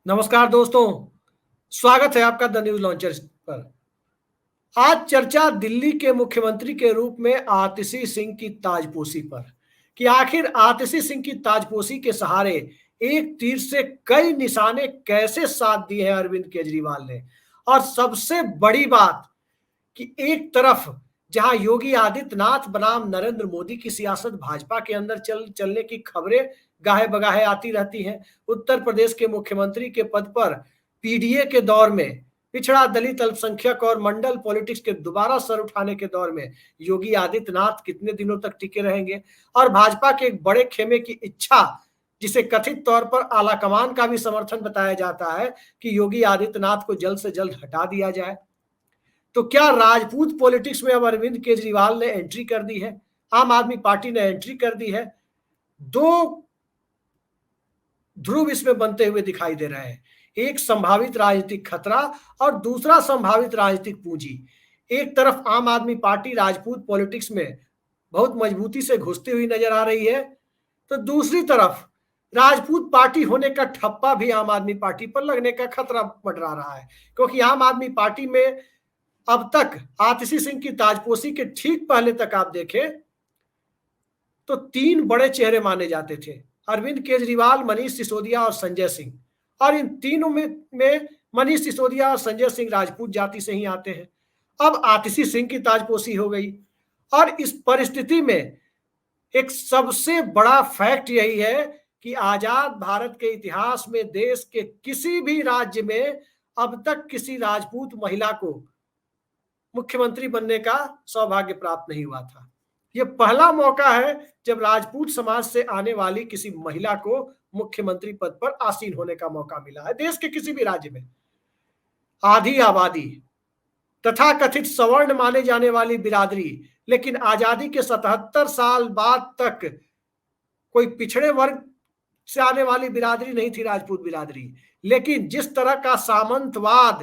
नमस्कार दोस्तों, स्वागत है आपका द न्यूज लॉन्चर पर। आज चर्चा दिल्ली के मुख्यमंत्री के रूप में आतिशी सिंह की ताजपोशी पर कि आखिर आतिशी सिंह की ताजपोशी के सहारे एक तीर से कई निशाने कैसे साध दिए हैं अरविंद केजरीवाल ने। और सबसे बड़ी बात कि एक तरफ जहां योगी आदित्यनाथ बनाम नरेंद्र मोदी की सियासत भाजपा के अंदर चलने की खबरें गाहे बगाहे आती रहती हैं, उत्तर प्रदेश के मुख्यमंत्री के पद पर पीडीए के दौर में, पिछड़ा दलित अल्पसंख्यक और मंडल पॉलिटिक्स के दोबारा सर उठाने के दौर में योगी आदित्यनाथ कितने दिनों तक टिके रहेंगे। और भाजपा के एक बड़े खेमे की इच्छा, जिसे कथित तौर पर आलाकमान का भी समर्थन बताया जाता है कि योगी आदित्यनाथ को जल्द से जल्द हटा दिया जाए। तो क्या राजपूत पॉलिटिक्स में अब अरविंद केजरीवाल ने एंट्री कर दी है, आम आदमी पार्टी ने एंट्री कर दी है। दो ध्रुव इसमें बनते हुए दिखाई दे रहे हैं, एक संभावित राजनीतिक खतरा और दूसरा संभावित राजनीतिक पूंजी। एक तरफ आम आदमी पार्टी राजपूत पॉलिटिक्स में बहुत मजबूती से घुसती हुई नजर आ रही है, तो दूसरी तरफ राजपूत पार्टी होने का ठप्पा भी आम आदमी पार्टी पर लगने का खतरा मंडरा रहा है। क्योंकि आम आदमी पार्टी में अब तक आतिशी सिंह की ताजपोशी के ठीक पहले तक आप देखें तो तीन बड़े चेहरे माने जाते थे, अरविंद केजरीवाल, मनीष सिसोदिया और संजय सिंह। और इन तीनों में मनीष सिसोदिया और संजय सिंह राजपूत जाति से ही आते हैं। अब आतिशी सिंह की ताजपोशी हो गई। और इस परिस्थिति में एक सबसे बड़ा फैक्ट यही है कि आजाद भारत के इतिहास में देश के किसी भी राज्य में अब तक किसी राजपूत महिला को मुख्यमंत्री बनने का सौभाग्य प्राप्त नहीं हुआ था। यह पहला मौका है जब राजपूत समाज से आने वाली किसी महिला को मुख्यमंत्री पद पर आसीन होने का मौका मिला है देश के किसी भी राज्य में। आधी आबादी तथा कथित सवर्ण माने जाने वाली बिरादरी, लेकिन आजादी के 77 साल बाद तक कोई पिछड़े वर्ग से आने वाली बिरादरी नहीं थी राजपूत बिरादरी। लेकिन जिस तरह का सामंतवाद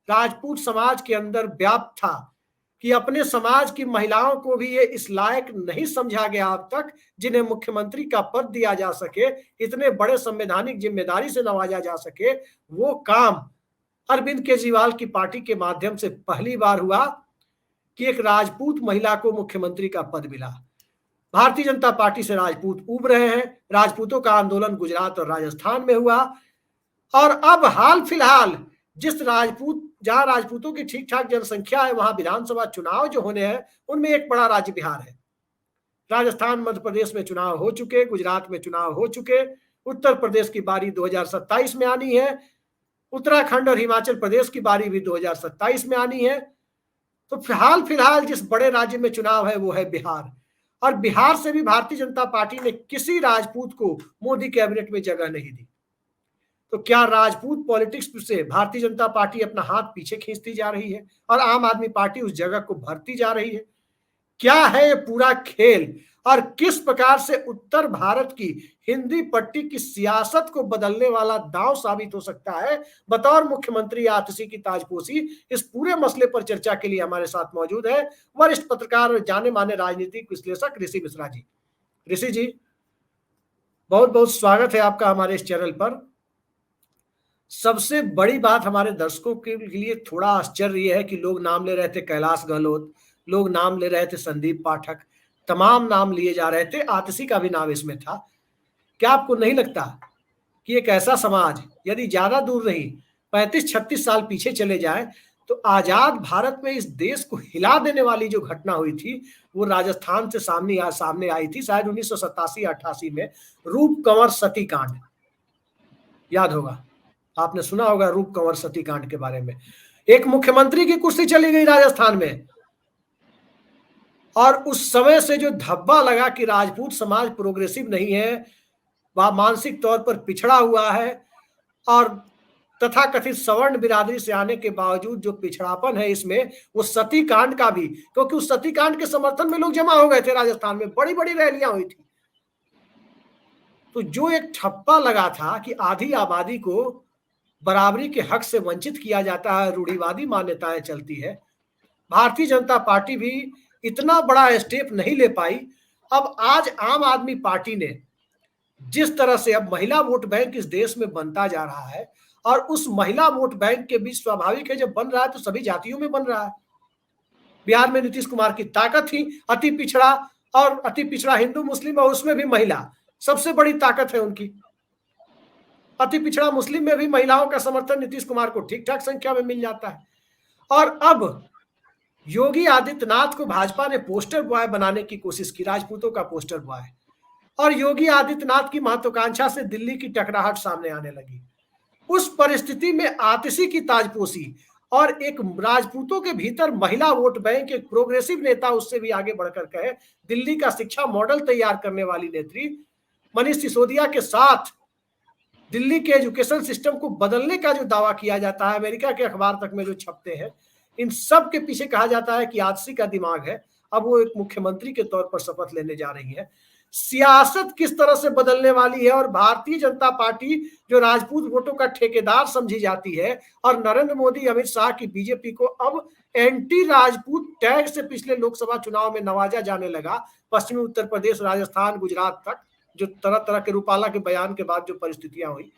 राजपूत समाज के अंदर व्याप्त था कि अपने समाज की महिलाओं को भी ये इस लायक नहीं समझा गया अब तक जिन्हें मुख्यमंत्री का पद दिया जा सके, इतने बड़े संवैधानिक जिम्मेदारी से नवाजा जा सके, वो काम अरविंद केजरीवाल की पार्टी के माध्यम से पहली बार हुआ कि एक राजपूत महिला को मुख्यमंत्री का पद मिला। भारतीय जनता पार्टी से राजपूत उब रहे हैं, राजपूतों का आंदोलन गुजरात और राजस्थान में हुआ। और अब हाल फिलहाल जहां राजपूतों की ठीक ठाक जनसंख्या है, वहां विधानसभा चुनाव जो होने हैं, उनमें एक बड़ा राज्य बिहार है। राजस्थान, मध्य प्रदेश में चुनाव हो चुके, गुजरात में चुनाव हो चुके, उत्तर प्रदेश की बारी 2027 में आनी है, उत्तराखंड और हिमाचल प्रदेश की बारी भी 2027 में आनी है। तो हाल फिलहाल जिस बड़े राज्य में चुनाव है वो है बिहार। और बिहार से भी भारतीय जनता पार्टी ने किसी राजपूत को मोदी कैबिनेट में जगह नहीं दी। तो क्या राजपूत पॉलिटिक्स से भारतीय जनता पार्टी अपना हाथ पीछे खींचती जा रही है और आम आदमी पार्टी उस जगह को भरती जा रही है? क्या है ये पूरा खेल और किस प्रकार से उत्तर भारत की हिंदी पट्टी की सियासत को बदलने वाला दांव साबित हो सकता है? बतौर मुख्यमंत्री आतिशी की ताजपोशी इस पूरे मसले पर चर्चा के लिए हमारे साथ मौजूद है वरिष्ठ पत्रकार और जाने माने राजनीतिक विश्लेषक ऋषि मिश्रा जी। ऋषि जी, बहुत बहुत स्वागत है आपका हमारे इस चैनल पर। सबसे बड़ी बात हमारे दर्शकों के लिए थोड़ा आश्चर्य है कि लोग नाम ले रहे थे कैलाश गहलोत, लोग नाम ले रहे थे संदीप पाठक, तमाम नाम लिए जा रहे थे, आतिशी का भी नाम इसमें था। क्या आपको नहीं लगता कि एक ऐसा समाज यदि ज्यादा दूर नहीं 35-36 साल पीछे चले जाए तो आजाद भारत में इस देश को हिला देने वाली जो घटना हुई थी वो राजस्थान से सामने आई थी शायद 1987-88 में, रूप कंवर सती कांड। याद होगा, आपने सुना होगा रूप कंवर सती कांड के बारे में। एक मुख्यमंत्री की कुर्सी चली गई राजस्थान में और उस समय से जो धब्बा लगा कि राजपूत समाज प्रोग्रेसिव नहीं है, वह मानसिक तौर पर पिछड़ा हुआ है और तथा कथित सवर्ण बिरादरी से आने के बावजूद जो पिछड़ापन है इसमें, वो सती कांड का भी, क्योंकि उस सती कांड के समर्थन में लोग जमा हो गए थे राजस्थान में, बड़ी बड़ी रैलियां हुई थी। तो जो एक ठप्पा लगा था कि आधी आबादी को बराबरी के हक से वंचित किया जाता है, रूढ़िवादी मान्यताएं चलती है, भारतीय जनता पार्टी भी इतना बड़ा स्टेप नहीं ले पाई। अब आज आम आदमी पार्टी ने जिस तरह से अब महिला वोट बैंक इस देश में बनता जा रहा है, और उस महिला वोट बैंक के बीच स्वाभाविक है जब बन रहा है तो सभी जातियों में बन रहा है। बिहार में नीतीश कुमार की ताकत थी अति पिछड़ा, और अति पिछड़ा हिंदू मुस्लिम, और उसमें भी महिला सबसे बड़ी ताकत है उनकी। अति पिछड़ा मुस्लिम में भी महिलाओं का समर्थन नीतीश कुमार को ठीक ठाक संख्या में मिल जाता है। और अब योगी आदित्यनाथ को भाजपा ने पोस्टर बॉय बनाने की कोशिश की, राजपूतों का पोस्टर बॉय, और योगी आदित्यनाथ की महत्वाकांक्षा से दिल्ली की टकराहट सामने आने लगी। उस परिस्थिति में आतिशी की ताजपोशी और एक राजपूतों के भीतर महिला वोट बैंक, एक प्रोग्रेसिव नेता, उससे भी आगे बढ़कर कहे दिल्ली का शिक्षा मॉडल तैयार करने वाली नेत्री मनीष सिसोदिया के साथ दिल्ली के एजुकेशन सिस्टम को बदलने का जो दावा किया जाता है, अमेरिका के अखबार तक में जो छपते हैं, इन सब के पीछे कहा जाता है कि आतिशी का दिमाग है। अब वो एक मुख्यमंत्री के तौर पर शपथ लेने जा रही है। सियासत किस तरह से बदलने वाली है, और भारतीय जनता पार्टी जो राजपूत वोटों का ठेकेदार समझी जाती है, और नरेंद्र मोदी अमित शाह की बीजेपी को अब एंटी राजपूत टैग से पिछले लोकसभा चुनाव में नवाजा जाने लगा। पश्चिमी उत्तर प्रदेश, राजस्थान, गुजरात तक जो तरह तरह के रूपाला के बयान के बाद जो परिस्थितियां हुई,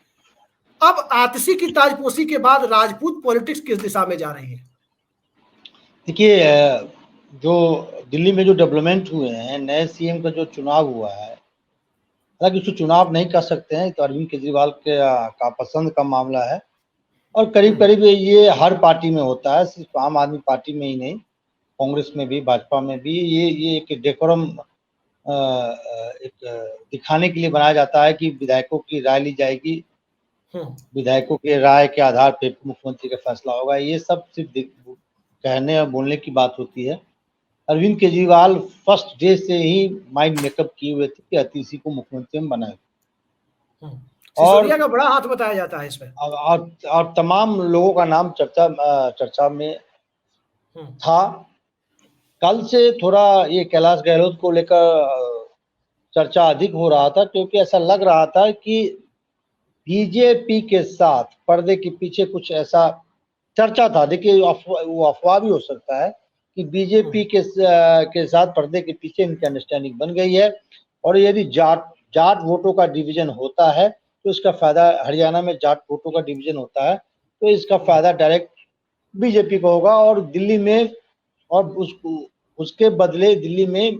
अब आतिशी की ताजपोशी के बाद राजपूत पॉलिटिक्स किस दिशा में जा रही है? देखिए, जो दिल्ली में जो डेवलपमेंट हुए हैं, नए सीएम का जो चुनाव हुआ है, हालांकि उसको चुनाव नहीं कर सकते हैं, तो अरविंद केजरीवाल के का पसंद का मामला है, और करीब करीब ये हर पार्टी में होता है, सिर्फ आम आदमी पार्टी में ही नहीं, कांग्रेस में भी, भाजपा में भी। ये एक डेकोरम एक दिखाने के लिए बनाया जाता है कि विधायकों की राय ली जाएगी, विधायकों के राय के आधार पर मुख्यमंत्री का फैसला होगा। ये सब सिर्फ कहने और बोलने की बात होती है। अरविंद केजरीवाल फर्स्ट डे से ही माइंड मेकअप किए हुए थे कि आतिशी को मुख्यमंत्री बनाए, और का बड़ा हाथ बताया जाता है इसमें, और तमाम लोगों का नाम चर्चा में था। कल से थोड़ा ये कैलाश गहलोत को लेकर चर्चा अधिक हो रहा था, क्योंकि ऐसा लग रहा था कि बीजेपी के साथ पर्दे के पीछे कुछ ऐसा चर्चा था। देखिए, वो अफवाह भी हो सकता है कि बीजेपी के साथ पर्दे के पीछे इनकी अंडरस्टैंडिंग बन गई है, और यदि जाट वोटों का डिवीजन होता है तो इसका फायदा, हरियाणा में जाट वोटों का डिवीजन होता है तो इसका फायदा डायरेक्ट बीजेपी को होगा, और दिल्ली में, और उसके बदले दिल्ली में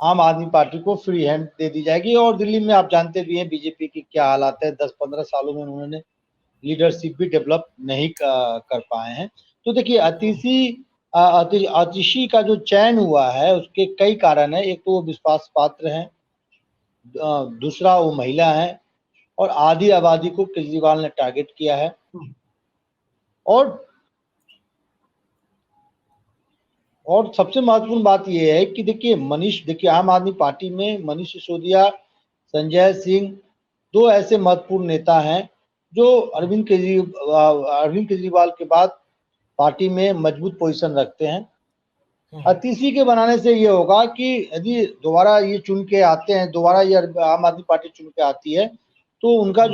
आम आदमी पार्टी को फ्री हैंड दे दी जाएगी। और दिल्ली में आप जानते भी हैं बीजेपी की क्या हालात है, 10-15 सालों में उन्होंने लीडरशिप भी डेवलप नहीं कर पाए हैं। तो देखिए, आतिशी का जो चयन हुआ है उसके कई कारण है। एक तो वो विश्वास पात्र हैं, दूसरा वो महिला है, और आधी आबादी को केजरीवाल ने टारगेट किया है। और सबसे महत्वपूर्ण बात यह है कि देखिए आम आदमी पार्टी में मनीष सिसोदिया, संजय सिंह, दो ऐसे महत्वपूर्ण नेता हैं जो अरविंद केजरीवाल के बाद पार्टी में मजबूत पोजीशन रखते हैं। आतिशी के बनाने से ये होगा कि यदि दोबारा ये चुन के आते हैं, दोबारा ये आम आदमी पार्टी चुन के आती है, तो उनका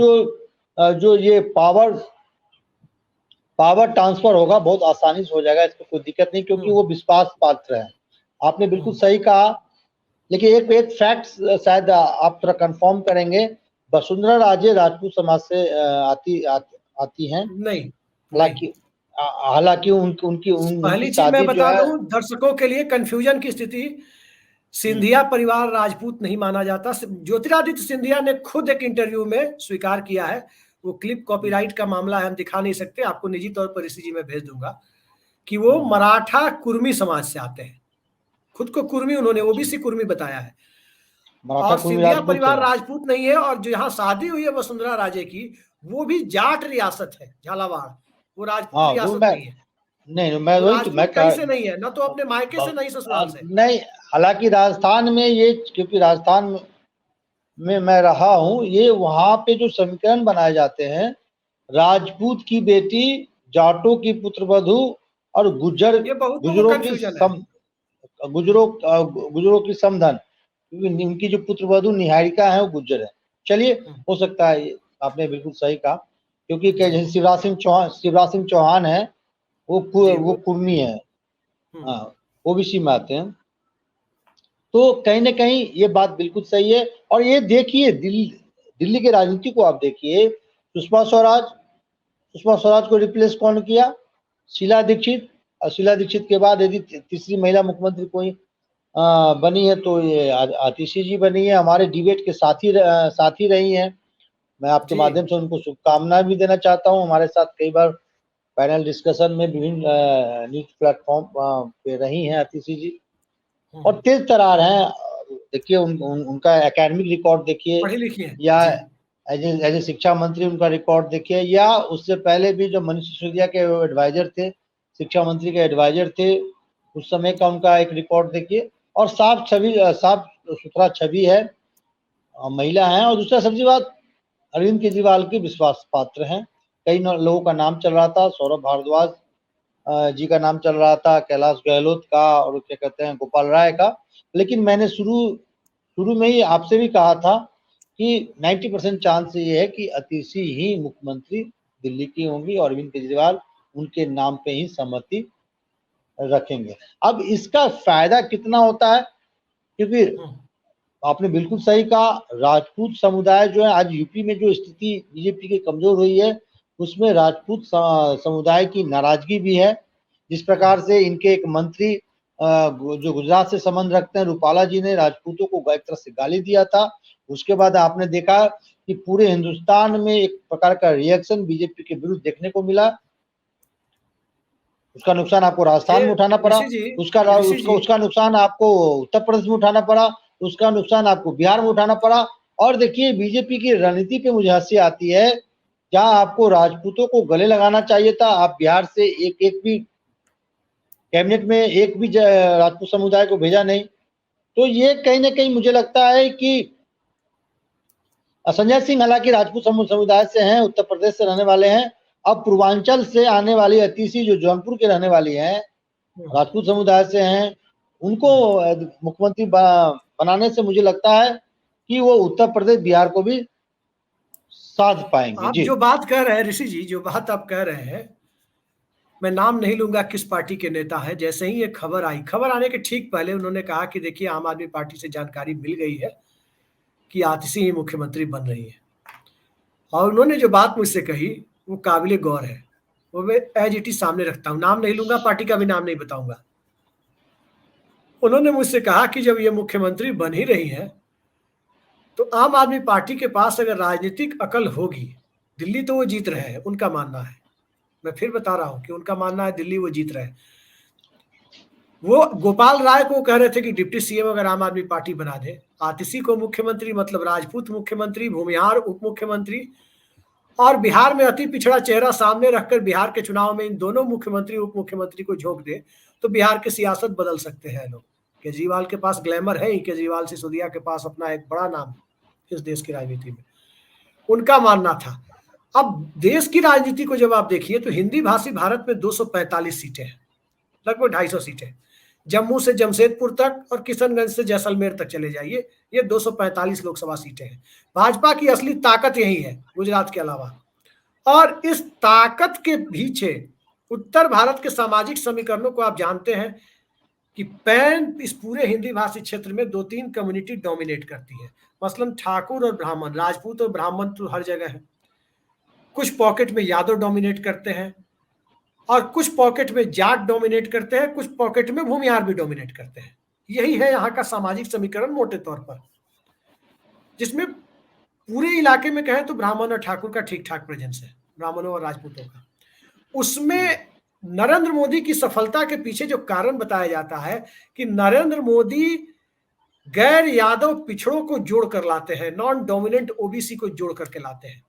जो ये पावर ट्रांसफर होगा बहुत आसानी से हो जाएगा, इसमें कोई दिक्कत नहीं, क्योंकि वो विश्वास पात्र है। आपने बिल्कुल सही कहा। लेकिन एक फैक्ट शायद आप थोड़ा कंफर्म करेंगे, वसुंधरा राजे राजपूत समाज से आती हैं नहीं, हालांकि उनकी पहली चीज मैं बता दूं दर्शकों के लिए, कंफ्यूजन की स्थिति, सिंधिया परिवार राजपूत नहीं माना जाता। ज्योतिरादित्य सिंधिया ने खुद एक इंटरव्यू में स्वीकार किया है, वो क्लिप कॉपीराइट का मामला है, हम दिखा नहीं सकते, आपको निजी तौर पर ऋषि जी में भेज दूंगा, कि वो मराठा कुर्मी समाज से आते हैं। खुद को कुर्मी, उन्होंने ओबीसी कुर्मी बताया है। और सिंधिया परिवार राजपूत नहीं है, और जहां शादी हुई है वसुंधरा राजे की, वो भी जाट रियासत है, झालावाड़, वो राजपूत रियासत नहीं है। मैं कैसे नहीं है, ना तो अपने मायके से, नहीं ससुराल से। नहीं, हालांकि राजस्थान में ये, क्योंकि राजस्थान में मैं रहा हूँ, ये वहां पे जो समीकरण बनाए जाते हैं, राजपूत की बेटी, जाटों की पुत्रवधू, और गुजरों की समधन, क्योंकि उनकी जो पुत्रवधू निहारिका है वो गुज्जर है। चलिए, हो सकता है, आपने बिल्कुल सही कहा, क्योंकि शिवराज सिंह चौहान है, वो कुर्मी है, हाँ, ओबीसी में आते हैं। तो कहीं ना कहीं ये बात बिल्कुल सही है। और ये देखिए दिल्ली की राजनीति को आप देखिए, सुषमा स्वराज को रिप्लेस कौन किया? शीला दीक्षित। और शीला दीक्षित के बाद यदि तीसरी महिला मुख्यमंत्री कोई बनी है तो ये आतिशी जी बनी है, हमारे डिबेट के साथी रही हैं। मैं आपके माध्यम से उनको शुभकामनाएं भी देना चाहता हूं। हमारे साथ कई बार पैनल डिस्कशन में विभिन्न न्यूज प्लेटफॉर्म पे रही हैं आतिशी जी, और तेज तरार हैं। देखिए उनका एकेडमिक रिकॉर्ड देखिए, पढ़ी लिखी है, या एज ए शिक्षा मंत्री उनका रिकॉर्ड देखिए, या उससे पहले भी जो मनीष सिसोदिया के एडवाइजर थे, शिक्षा मंत्री के एडवाइजर थे, उस समय का उनका एक रिकॉर्ड देखिए। और साफ सुथरा छवि है, महिला है। और दूसरा सबसे बात, अरविंद केजरीवाल के विश्वास पात्र हैं। कई लोगों का नाम चल रहा था, सौरभ भारद्वाज जी का नाम चल रहा था, कैलाश गहलोत का, और क्या कहते हैं गोपाल राय का। लेकिन मैंने शुरू में ही आपसे भी कहा था कि 90% चांस ये है कि आतिशी ही मुख्यमंत्री दिल्ली की होंगी और अरविंद केजरीवाल उनके नाम पे ही सहमति रखेंगे। अब इसका फायदा कितना होता है, क्योंकि आपने बिल्कुल सही कहा, राजपूत समुदाय जो है आज यूपी में जो स्थिति बीजेपी की कमजोर हुई है, उसमें राजपूत समुदाय की नाराजगी भी है। जिस प्रकार से इनके एक मंत्री जो गुजरात से संबंध रखते हैं, रूपाला जी ने राजपूतों को एक तरह से गाली दिया था। उसके बाद आपने देखा कि पूरे हिंदुस्तान में एक प्रकार का रिएक्शन बीजेपी के विरुद्ध देखने को मिला। उसका नुकसान आपको राजस्थान में उठाना पड़ा, उसका नुकसान आपको उत्तर प्रदेश में उठाना पड़ा, उसका नुकसान आपको बिहार में उठाना पड़ा। और देखिए बीजेपी की रणनीति पे मुझे हंसी आती है, जहां आपको राजपूतों को गले लगाना चाहिए था, आप बिहार से एक भी कैबिनेट में एक भी राजपूत समुदाय को भेजा नहीं। तो ये कहीं ना कहीं मुझे लगता है कि संजय सिंह हालांकि राजपूत समुदाय से हैं, उत्तर प्रदेश से रहने वाले हैं। अब पूर्वांचल से आने वाली आतिशी जो जौनपुर के रहने वाली हैं, राजपूत समुदाय से हैं, उनको मुख्यमंत्री बनाने से मुझे लगता है कि वो उत्तर प्रदेश बिहार को भी साध पाएंगे। आप जो बात कह रहे हैं ऋषि जी, जो बात आप कह रहे हैं, मैं नाम नहीं लूंगा किस पार्टी के नेता है, जैसे ही ये खबर आई, खबर आने के ठीक पहले उन्होंने कहा कि देखिए आम आदमी पार्टी से जानकारी मिल गई है कि आतिशी ही मुख्यमंत्री बन रही है। और उन्होंने जो बात मुझसे कही वो काबिले गौर है, वो मैं एज इट इज सामने रखता हूँ, नाम नहीं लूंगा, पार्टी का भी नाम नहीं बताऊंगा। उन्होंने मुझसे कहा कि जब ये मुख्यमंत्री बन ही रही है तो आम आदमी पार्टी के पास अगर राजनीतिक अकल होगी, दिल्ली तो वो जीत रहे हैं, उनका मानना है, मैं फिर बता रहा हूं कि उनका मानना है दिल्ली वो जीत रहे हैं। वो गोपाल राय को कह रहे थे कि डिप्टी सीएम अगर आम आदमी पार्टी बना दे, आतिशी को मुख्यमंत्री मतलब राजपूत मुख्यमंत्री, भूमिहार उप मुख्यमंत्री, और बिहार में अति पिछड़ा चेहरा सामने रखकर बिहार के चुनाव में इन दोनों मुख्यमंत्री उप मुख्यमंत्री को झोंक दे तो बिहार की सियासत बदल सकते हैं लोग। केजरीवाल के पास ग्लैमर है ही, केजरीवाल सिसोदिया के पास अपना एक बड़ा नाम इस देश की राजनीति में, उनका मानना था। अब देश की राजनीति को जब आप देखिए तो हिंदी भाषी भारत में 245 सीटें हैं, लगभग 250 सीटें, जम्मू से जमशेदपुर तक और किशनगंज से जैसलमेर तक चले जाइए, ये 245 लोकसभा सीटें हैं। भाजपा की असली ताकत यही है गुजरात के अलावा। और इस ताकत के पीछे उत्तर भारत के सामाजिक समीकरणों को आप जानते हैं कि पैन इस पूरे हिंदी भाषी क्षेत्र में 2-3 कम्युनिटी डोमिनेट करती है, मसलन ठाकुर और ब्राह्मण, राजपूत और ब्राह्मण तो हर जगह है, कुछ पॉकेट में यादव डोमिनेट करते हैं और कुछ पॉकेट में जाट डोमिनेट करते हैं, कुछ पॉकेट में भूमिहार भी डोमिनेट करते हैं। यही है यहाँ का सामाजिक समीकरण मोटे तौर पर, जिसमें पूरे इलाके में कहें तो ब्राह्मण और ठाकुर का ठीक ठाक प्रेजेंस है, ब्राह्मणों और राजपूतों का। उसमें नरेंद्र मोदी की सफलता के पीछे जो कारण बताया जाता है कि नरेंद्र मोदी गैर यादव पिछड़ों को जोड़ कर लाते हैं, नॉन डोमिनेंट ओबीसी को जोड़ करके लाते हैं,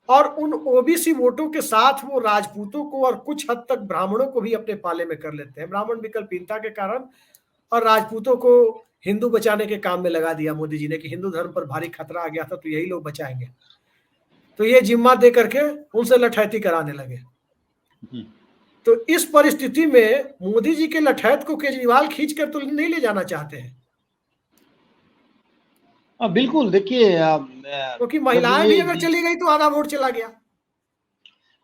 और उन ओबीसी वोटों के साथ वो राजपूतों को और कुछ हद तक ब्राह्मणों को भी अपने पाले में कर लेते हैं। ब्राह्मण विकल्पहीनता के कारण और राजपूतों को हिंदू बचाने के काम में लगा दिया मोदी जी ने कि हिंदू धर्म पर भारी खतरा आ गया था तो यही लोग बचाएंगे, तो ये जिम्मा दे करके उनसे लठैती कराने लगे। तो इस परिस्थिति में मोदी जी के लठैत को केजरीवाल खींच कर तो नहीं ले जाना चाहते हैं। बिल्कुल, देखिए क्योंकि महिलाएं भी अगर चली गई तो आधा वोट चला गया।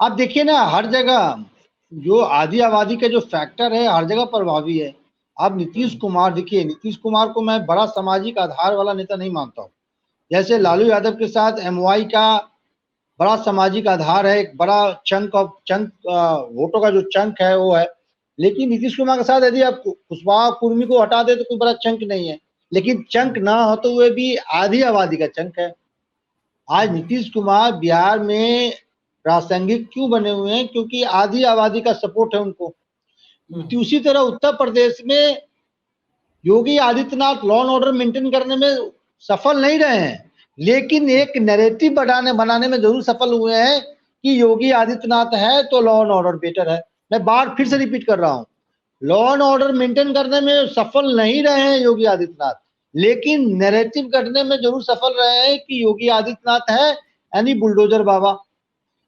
आप देखिए ना, हर जगह जो आधी आबादी का जो फैक्टर है हर जगह प्रभावी है। अब नीतीश कुमार, देखिए नीतीश कुमार को मैं बड़ा सामाजिक आधार वाला नेता नहीं मानता हूँ। जैसे लालू यादव के साथ एमवाई का बड़ा सामाजिक आधार है, एक बड़ा चंक वोटों का जो चंक है वो है, लेकिन नीतीश कुमार के साथ यदि आप कुशवाहा कुर्मी को हटा दे तो कोई बड़ा चंक नहीं है, लेकिन चंक ना हो तो वह भी आधी आबादी का चंक है। आज नीतीश कुमार बिहार में प्रासंगिक क्यों बने हुए हैं? क्योंकि आधी आबादी का सपोर्ट है उनको। उसी तरह उत्तर प्रदेश में Yogi Adityanath law and order maintain करने में सफल नहीं रहे हैं, लेकिन एक नैरेटिव बनाने में जरूर सफल हुए हैं कि योगी आदित्यनाथ है तो लॉ एंड ऑर्डर बेटर है। मैं बार फिर से रिपीट कर रहा हूं, लॉ एंड ऑर्डर मेंटेन करने में सफल नहीं रहे हैं योगी आदित्यनाथ, लेकिन नैरेटिव करने में जरूर सफल रहे हैं कि योगी आदित्यनाथ है यानी बुलडोजर बाबा,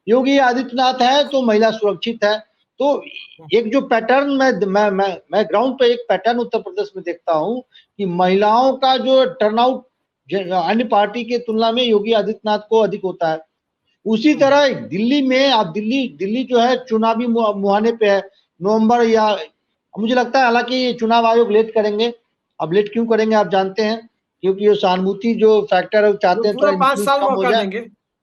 योगी आदित्यनाथ है तो महिला सुरक्षित है। तो एक जो पैटर्न मैं ग्राउंड पे एक पैटर्न उत्तर प्रदेश में देखता हूं कि महिलाओं का जो टर्नआउट अन्य पार्टी के तुलना में योगी आदित्यनाथ को अधिक होता है। उसी तरह दिल्ली में, अब दिल्ली जो है चुनावी मुहाने पे है, नवंबर या मुझे लगता है, हालांकि चुनाव आयोग लेट करेंगे। अब लेट क्यों करेंगे आप जानते हैं, क्योंकि ये सहानुभूति जो फैक्टर है वो चाहते हैं थोड़ा 5 साल कम हो मौका जाए। देंगे।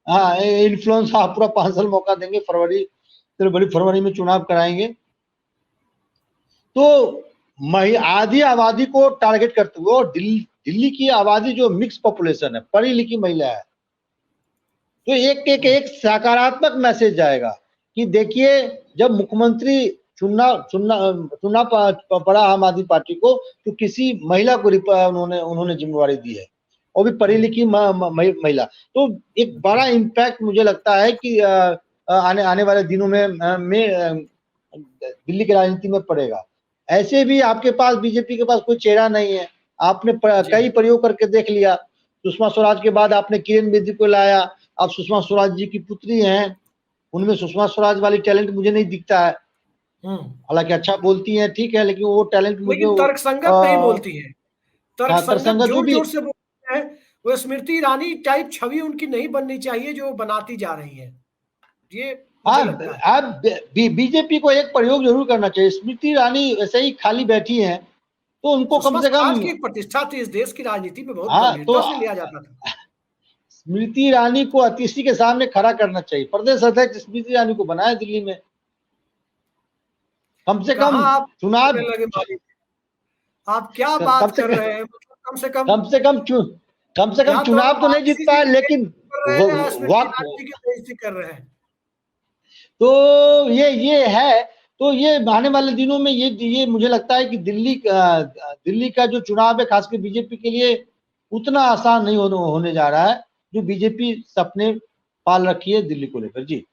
हाँ, इन्फ्लुएंस, हाँ पूरा 5 साल मौका देंगे, फरवरी में चुनाव कराएंगे। तो आधी आबादी को टारगेट करते हुए, और दिल्ली की आबादी जो मिक्स पॉपुलेशन है, पढ़ी लिखी महिला है, तो एक सकारात्मक मैसेज जाएगा कि देखिए जब मुख्यमंत्री चुनना पड़ा आम आदमी पार्टी को, तो किसी महिला को उन्होंने जिम्मेवारी दी है, और भी पढ़ी लिखी महिला। तो एक बड़ा इम्पैक्ट मुझे लगता है कि आने वाले दिनों में दिल्ली की राजनीति में पड़ेगा। ऐसे भी आपके पास बीजेपी के पास कोई चेहरा नहीं है, आपने कई प्रयोग करके देख लिया। सुषमा स्वराज के बाद आपने किरण बेदी को लाया, अब सुषमा स्वराज जी की पुत्री हैं, उनमें सुषमा स्वराज वाली टैलेंट मुझे नहीं दिखता है। हालांकि अच्छा बोलती हैं, ठीक है, लेकिन वो टैलेंट मुझे तर्कसंगत नहीं बोलती है, तर्कसंगत जो भी जोर से बोलते हैं। वो स्मृति ईरानी टाइप छवि उनकी नहीं बननी चाहिए जो बनाती जा रही है, ये मुझे लगता है। अब बीजेपी को एक प्रयोग जरूर करना चाहिए। स्मृति ईरानी वैसे ही खाली बैठी हैं, तो उनको कम से कम की प्रतिष्ठा थी इस देश की राजनीति में, बहुत तो से लिया जाता था। स्मृति ईरानी को अतिशी के सामने खड़ा करना चाहिए। प्रदेश अध्यक्ष स्मृति ईरानी को बनाया दिल्ली में, कम से कम चुनाव। आप क्या बात कर रहे हैं? मतलब कम से कम चुनाव तो नहीं जीत पाए, लेकिन कर रहे हैं। तो ये है, तो ये आने वाले दिनों में ये मुझे लगता है कि दिल्ली का जो चुनाव है खासकर बीजेपी के लिए उतना आसान नहीं होने जा रहा है, जो बीजेपी सपने पाल रखी है दिल्ली को लेकर। जी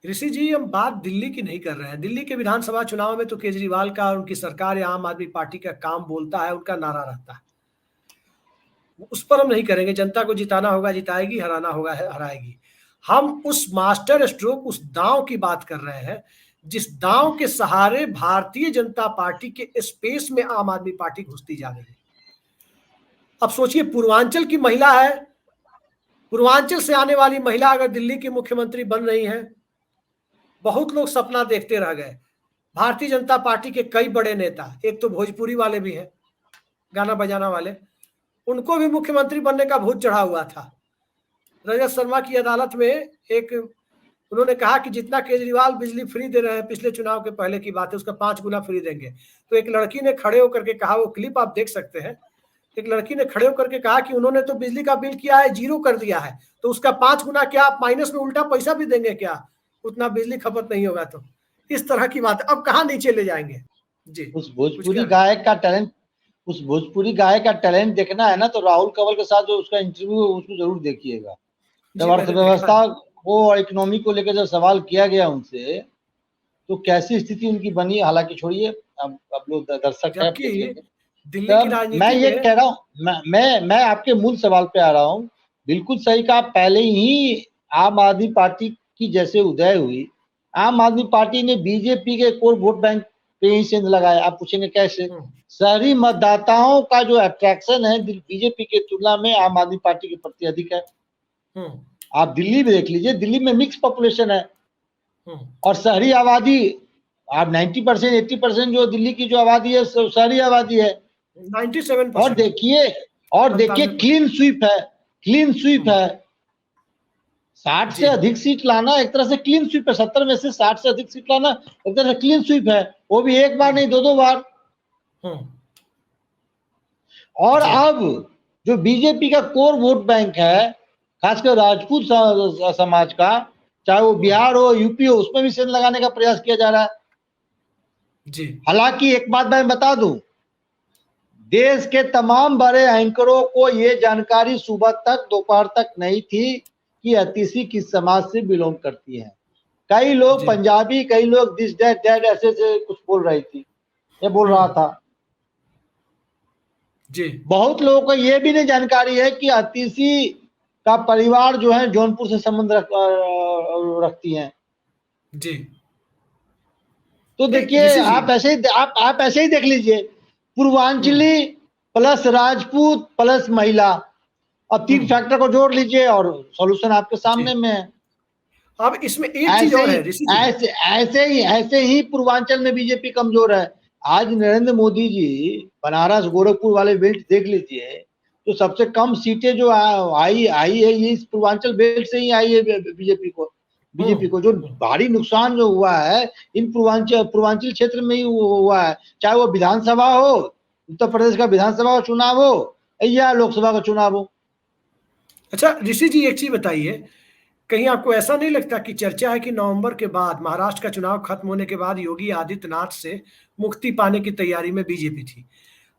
ऋषि जी, हम बात दिल्ली की नहीं कर रहे हैं। दिल्ली के विधानसभा चुनाव में तो केजरीवाल का और उनकी सरकार या आम आदमी पार्टी का काम बोलता है, उनका नारा रहता है, उस पर हम नहीं करेंगे। जनता को जिताना होगा जिताएगी, हराना होगा हराएगी। हम उस मास्टर स्ट्रोक, उस दांव की बात कर रहे हैं जिस दांव के सहारे भारतीय जनता पार्टी के स्पेस में आम आदमी पार्टी घुसती जा रही है। अब सोचिए, पूर्वांचल की महिला है, पूर्वांचल से आने वाली महिला अगर दिल्ली की मुख्यमंत्री बन रही है, बहुत लोग सपना देखते रह गए। भारतीय जनता पार्टी के कई बड़े नेता, एक तो भोजपुरी वाले भी हैं, गाना बजाना वाले, उनको भी मुख्यमंत्री बनने का भूत चढ़ा हुआ था। रजत शर्मा की अदालत में उन्होंने कहा कि जितना केजरीवाल बिजली फ्री दे रहे हैं, पिछले चुनाव के पहले की बात है, उसका 5 गुना फ्री देंगे। तो एक लड़की ने खड़े होकर के कहा, वो क्लिप आप देख सकते हैं, एक लड़की ने खड़े होकर के कहा कि उन्होंने तो बिजली का बिल किया है, 0 कर दिया है, तो उसका 5 गुना क्या आप माइनस में उल्टा पैसा भी देंगे क्या? उतना बिजली खपत नहीं होगा। तो इस तरह की बात, अब कहाँ नीचे ले जाएंगे जी। उस भोजपुरी गायक का टैलेंट देखना है ना, तो राहुल कंवल के साथ जो उसका इंटरव्यू उसको जरूर देखिएगा। जब अर्थव्यवस्था को और इकोनॉमी को लेकर जब सवाल किया गया उनसे, तो कैसी स्थिति उनकी बनी। हालांकि छोड़िए, अब लोग दर्शक है, दिल्ली की राजनीति मैं ये कह रहा हूँ, मैं आपके मूल सवाल पे आ रहा हूँ। बिल्कुल सही कहा। पहले ही आम आदमी पार्टी की जैसे उदय हुई, आम आदमी पार्टी ने बीजेपी के कोर वोट बैंक पे ही सेंध लगाया। आप पूछेंगे कैसे? शहरी मतदाताओं का जो अट्रैक्शन है बीजेपी के तुलना में आम आदमी पार्टी के प्रति अधिक है। आप दिल्ली में देख लीजिए, दिल्ली में मिक्स पॉपुलेशन है, और शहरी आबादी आप 90% 80% जो दिल्ली की जो आबादी है शहरी आबादी है 97%। और देखिए क्लीन स्वीप है, क्लीन स्वीप है। 60 से अधिक सीट लाना एक तरह से क्लीन स्वीप है। 70 में से 60 से अधिक सीट लाना एक तरह से क्लीन स्वीप है, वो भी एक बार नहीं, दो बार। और अब जो बीजेपी का कोर वोट बैंक है, खासकर राजपूत समाज का, चाहे वो बिहार हो यूपी हो, उसमें भी सेंध लगाने का प्रयास किया जा रहा है जी। हालांकि एक बात मैं बता दूं, देश के तमाम बड़े एंकरों को ये जानकारी सुबह तक दोपहर तक नहीं थी कि अतिशी किस समाज से बिलोंग करती है। कई लोग पंजाबी, कई लोग दिस दैट ऐसे कुछ बोल रही थी, ये बोल रहा था जी। बहुत लोगों को ये भी नहीं जानकारी है कि अतिशी का परिवार जो है जौनपुर से संबंध रखती हैं जी। तो देखिए आप ऐसे ही देख लीजिए, पूर्वांचली प्लस राजपूत प्लस महिला, अब 3 फैक्टर को जोड़ लीजिए और सॉल्यूशन आपके सामने में है। अब इसमें एक चीज और है, ऐसे ही पूर्वांचल में बीजेपी कमजोर है। आज नरेंद्र मोदी जी बनारस गोरखपुर वाले बेल्ट देख लीजिए, तो सबसे कम सीटें जो आई है ये इस पूर्वांचल बेल्ट से ही आई है बीजेपी को जो भारी नुकसान जो हुआ है इन पूर्वांचल क्षेत्र में ही हुआ है, चाहे वो विधानसभा हो, उत्तर प्रदेश का विधानसभा का चुनाव हो या लोकसभा का चुनाव हो। अच्छा ऋषि जी एक चीज बताइए, कहीं आपको ऐसा नहीं लगता कि चर्चा है कि नवंबर के बाद महाराष्ट्र का चुनाव खत्म होने के बाद योगी आदित्यनाथ से मुक्ति पाने की तैयारी में बीजेपी थी?